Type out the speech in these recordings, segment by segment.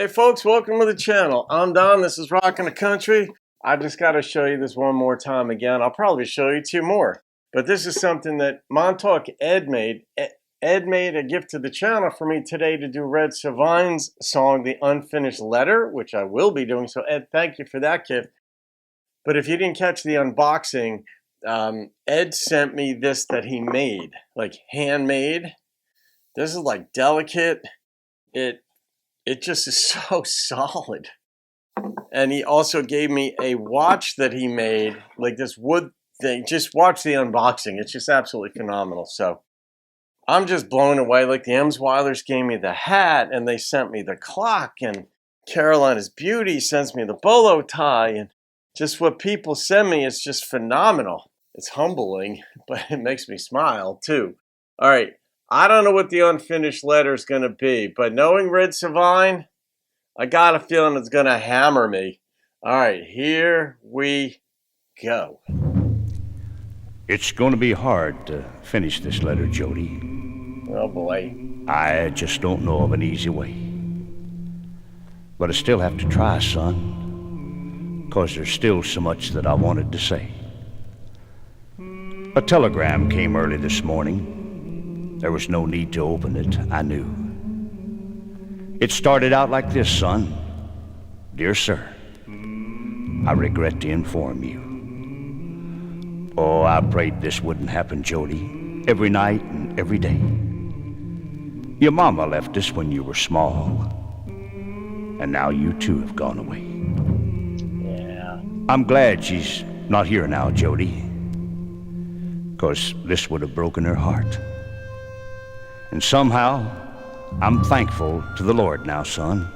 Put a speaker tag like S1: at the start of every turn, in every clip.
S1: Hey folks, welcome to the channel. I'm Don, this is Rockin' the Country. I just got to show you this one more time again. I'll probably show you two more. But this is something that Montauk Ed made. Ed made a gift to the channel for me today to do Red Sovine's song, The Unfinished Letter, which I will be doing. So Ed, thank you for that gift. But if you didn't catch the unboxing, Ed sent me this that he made, like handmade. This is like delicate. It just is so solid. And he also gave me a watch that he made, like this wood thing. Just watch the unboxing. It's just absolutely phenomenal. So I'm just blown away. Like the Emsweilers gave me the hat and they sent me the clock, and Carolina's Beauty sends me the bolo tie, and just what people send me is just phenomenal. It's humbling, but it makes me smile too. All right. I don't know what the unfinished letter is going to be, but knowing Red Sovine, I got a feeling it's going to hammer me. All right, here we go.
S2: It's going to be hard to finish this letter, Jody.
S1: Oh boy.
S2: I just don't know of an easy way. But I still have to try, son, 'cause there's still so much that I wanted to say. A telegram came early this morning. There was no need to open it, I knew. It started out like this, son. Dear sir, I regret to inform you. Oh, I prayed this wouldn't happen, Jody, every night and every day. Your mama left us when you were small, and now you too have gone away.
S1: Yeah.
S2: I'm glad she's not here now, Jody, 'cause this would have broken her heart. And somehow, I'm thankful to the Lord now, son,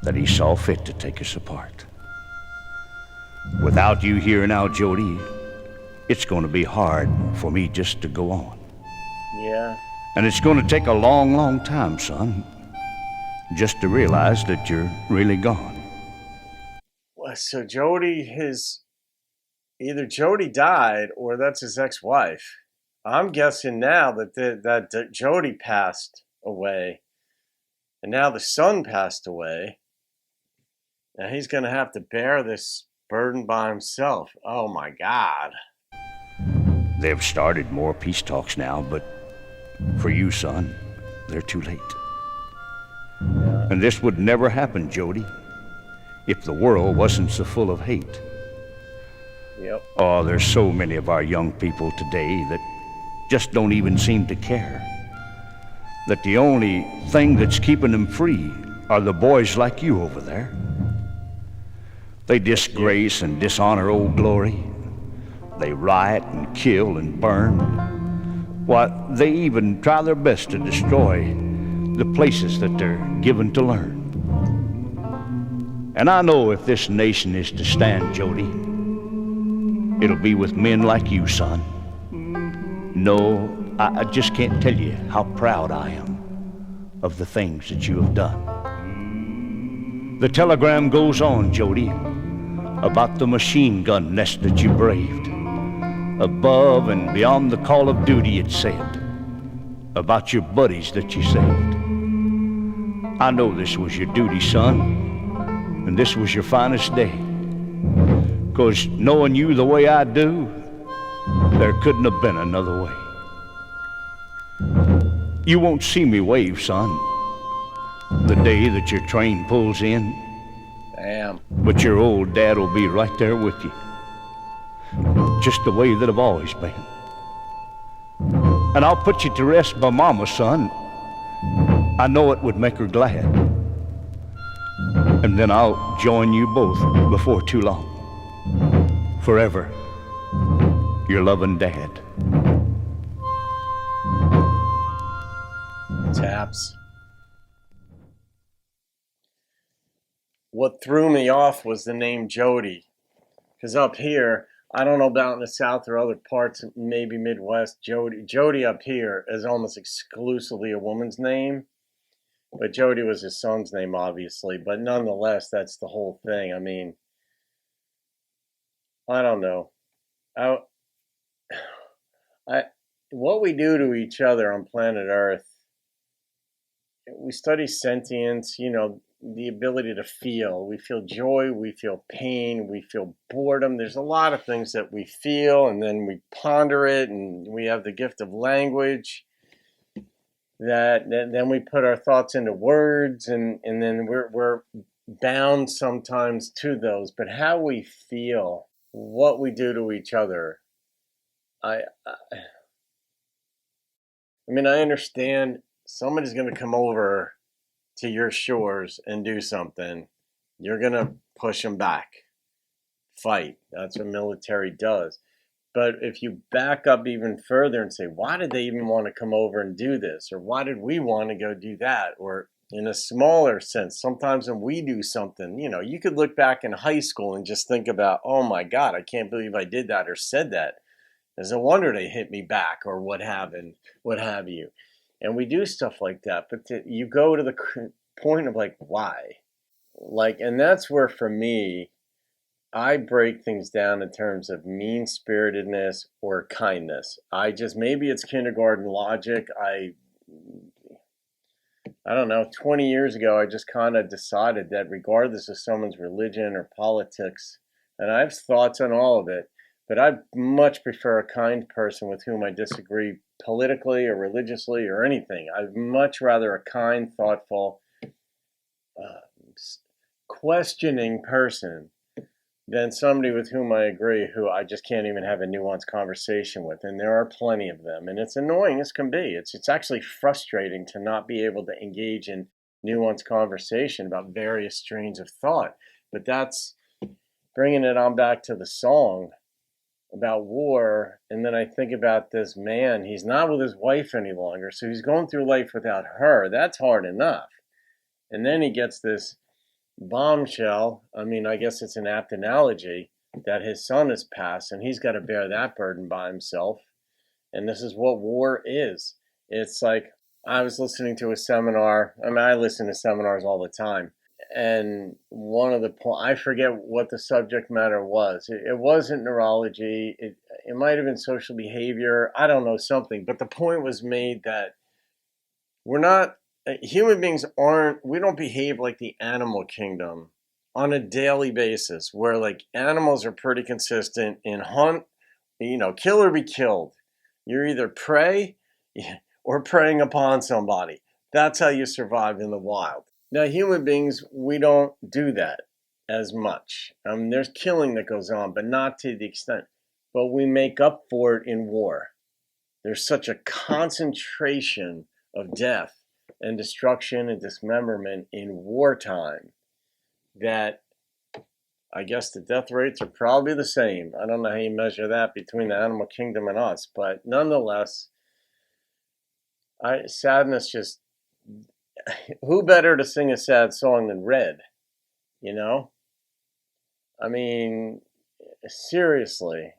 S2: that he saw fit to take us apart. Without you here now, Jody, it's going to be hard for me just to go on.
S1: Yeah.
S2: And it's going to take a long, long time, son, just to realize that you're really gone.
S1: Well, so either Jody died or that's his ex-wife. I'm guessing now that Jody passed away, and now the son passed away, and he's going to have to bear this burden by himself. Oh my God.
S2: They've started more peace talks now, but for you, son, they're too late.
S1: Yeah.
S2: And this would never happen, Jody, if the world wasn't so full of hate.
S1: Yep.
S2: Oh, there's so many of our young people today that just don't even seem to care. That the only thing that's keeping them free are the boys like you over there. They disgrace and dishonor Old Glory. They riot and kill and burn. Why, they even try their best to destroy the places that they're given to learn. And I know if this nation is to stand, Jody, it'll be with men like you, son. No, I just can't tell you how proud I am of the things that you have done. The telegram goes on, Jody, about the machine gun nest that you braved. Above and beyond the call of duty, it said, about your buddies that you saved. I know this was your duty, son, and this was your finest day. 'Cause knowing you the way I do, there couldn't have been another way. You won't see me wave, son, the day that your train pulls in.
S1: Damn.
S2: But your old dad will be right there with you, just the way that I've always been. And I'll put you to rest by Mama, son. I know it would make her glad. And then I'll join you both before too long. Forever, your loving dad.
S1: Taps. What threw me off was the name Jody. Because up here, I don't know about in the South or other parts, maybe Midwest, Jody up here is almost exclusively a woman's name. But Jody was his son's name, obviously. But nonetheless, that's the whole thing. I mean, I don't know. What we do to each other on planet Earth, we study sentience, you know, the ability to feel. We feel joy, we feel pain, we feel boredom. There's a lot of things that we feel, and then we ponder it, and we have the gift of language that then we put our thoughts into words, and then we're bound sometimes to those. But how we feel, what we do to each other, I mean, I understand somebody's going to come over to your shores and do something. You're going to push them back, fight. That's what military does. But if you back up even further and say, why did they even want to come over and do this? Or why did we want to go do that? Or in a smaller sense, sometimes when we do something, you could look back in high school and just think about, oh my God, I can't believe I did that or said that. There's no wonder they hit me back or what have you. And we do stuff like that. But you go to the point of like, why? And that's where for me, I break things down in terms of mean-spiritedness or kindness. Maybe it's kindergarten logic. I don't know, 20 years ago, I just kind of decided that regardless of someone's religion or politics, and I have thoughts on all of it, but I much prefer a kind person with whom I disagree politically or religiously or anything. I'd much rather a kind, thoughtful, questioning person than somebody with whom I agree, who I just can't even have a nuanced conversation with. And there are plenty of them. And it's annoying as can be. It's actually frustrating to not be able to engage in nuanced conversation about various strains of thought. But that's bringing it on back to the song about war. And then I think about this man. He's not with his wife any longer. So he's going through life without her. That's hard enough. And then he gets this bombshell. I mean, I guess it's an apt analogy that his son has passed and he's got to bear that burden by himself. And this is what war is. It's like, I was listening to a seminar. I mean, I listen to seminars all the time. And one of the points, I forget what the subject matter was. It wasn't neurology. It might have been social behavior. I don't know, something. But the point was made that human beings we don't behave like the animal kingdom on a daily basis, where like animals are pretty consistent in hunt, kill or be killed. You're either prey or preying upon somebody. That's how you survive in the wild. Now, human beings, we don't do that as much. There's killing that goes on, but not to the extent. But we make up for it in war. There's such a concentration of death and destruction and dismemberment in wartime that I guess the death rates are probably the same. I don't know how you measure that between the animal kingdom and us, but nonetheless, sadness just, who better to sing a sad song than Red, I mean, seriously,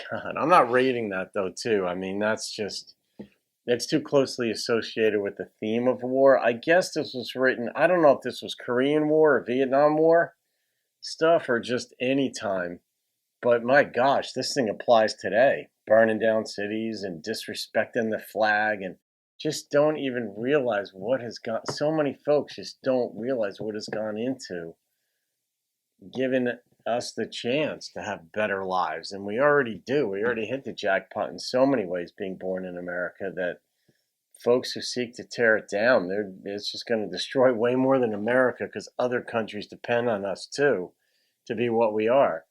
S1: God, I'm not rating that though too. I mean, it's too closely associated with the theme of war. I guess this was written, I don't know if this was Korean War or Vietnam War stuff or just any time. But my gosh, this thing applies today. Burning down cities and disrespecting the flag and just don't even realize so many folks just don't realize what has gone into giving us the chance to have better lives. And we already do. We already hit the jackpot in so many ways being born in America that folks who seek to tear it down, it's just going to destroy way more than America, because other countries depend on us too to be what we are.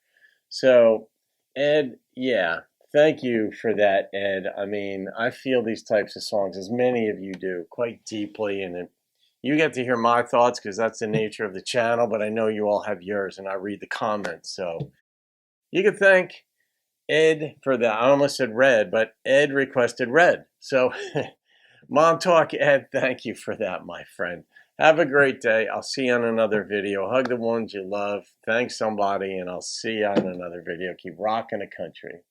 S1: So, Ed, yeah, thank you for that, Ed. I mean, I feel these types of songs, as many of you do, quite deeply, and you get to hear my thoughts because that's the nature of the channel, but I know you all have yours, and I read the comments. So you can thank Ed for that. I almost said Red, but Ed requested Red. So Montauk Ed, thank you for that, my friend. Have a great day. I'll see you on another video. Hug the ones you love. Thank somebody, and I'll see you on another video. Keep rocking the country.